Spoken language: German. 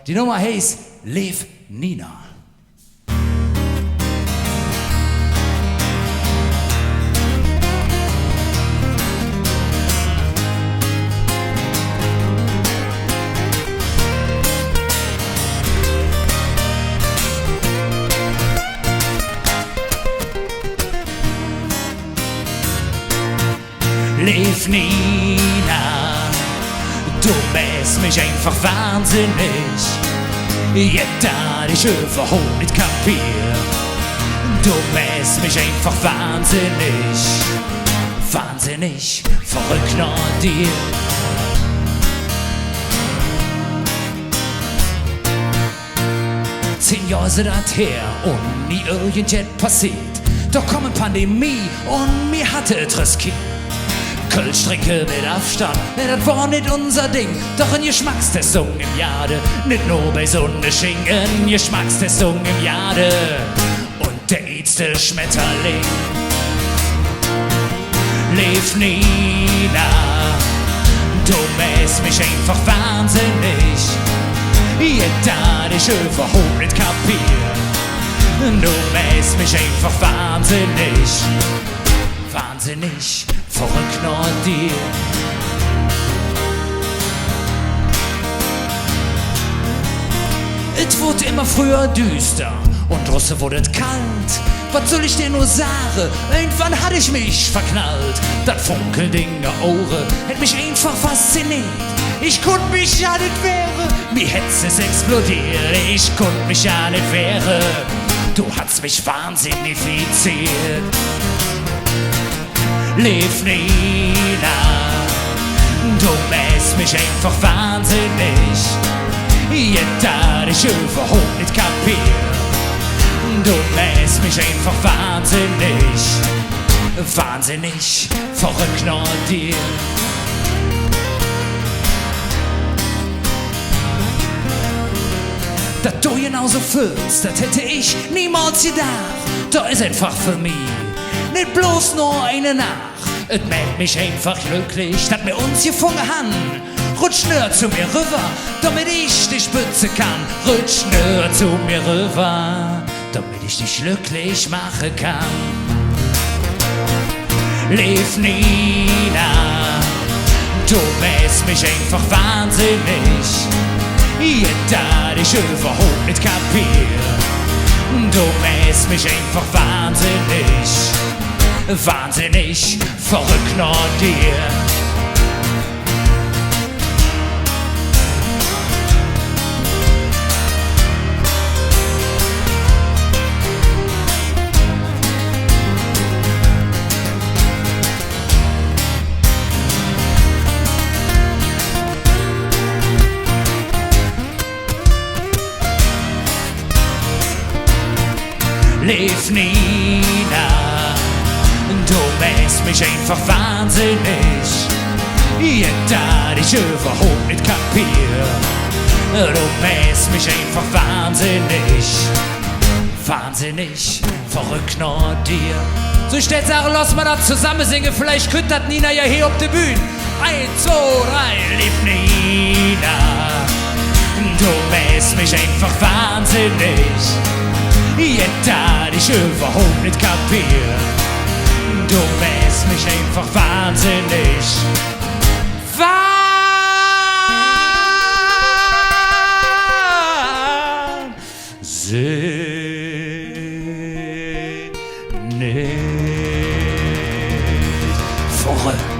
Die Nummer heißt Leev Nina. Leev Nina, du bist mich einfach wahnsinnig. Jetzt da ich überhaupt nicht kapier. Du bist mich einfach wahnsinnig. Wahnsinnig, verrückt nach dir. Zehn Jahre sind das her und nie irgendetwas passiert. Doch kommt Pandemie und mir hatte es riskiert. Kölsch trinke mit Abstand, das war nicht unser Ding. Doch eine Geschmackstestung im Jade, nicht nur bei Sonneschingen. Geschmackstestung im Jade und der edste Schmetterling. Leev Nina, du bist mich einfach wahnsinnig. Jetzt da ich überhaupt nicht kapier. Du bist mich einfach wahnsinnig. Wahnsinnig, verrückt nach dir. Es wurde immer früher düster und draußen wurde es kalt. Was soll ich dir nur sagen? Irgendwann hatte ich mich verknallt. Das Funkeln in der Ohren hätt mich einfach fasziniert. Ich konnte mich ja nicht wehren, mir hätt's es explodiert. Ich konnte mich ja nicht wehren, du hast mich wahnsinnifiziert. Leev Nina, du bist mich einfach wahnsinnig. Jetzt da ich überhaupt nicht kapier. Du bist mich einfach wahnsinnig. Wahnsinnig, verrückt nach dir. Dass du genauso fühlst, das hätte ich niemals gedacht. Da ist einfach für mich nicht bloß nur eine Nacht. Es macht mich einfach glücklich, dass wir uns gefunden haben. Rutsch nur zu mir rüber, damit ich dich bützen kann. Rutsch nur zu mir rüber, damit ich dich glücklich machen kann. Leev Nina, du bist mich einfach wahnsinnig. Jetzt da ich überhaupt nicht kapier. Du bist mich einfach wahnsinnig. Wahnsinnig, verrückt nach dir. Leev Nina, du bist mich einfach wahnsinnig. Jetzt da ich überhaupt nicht kapier. Du bist mich einfach wahnsinnig. Wahnsinnig, verrückt nach dir. So ich stell sagen, lass mal das zusammen singen. Vielleicht könnt das Nina ja hier auf der Bühne. 1, 2, 3, Leev Nina, du bist mich einfach wahnsinnig. Jetzt da ich überhaupt nicht kapier. Du bist mich einfach wahnsinnig. Wahnsinnig. Verrückt.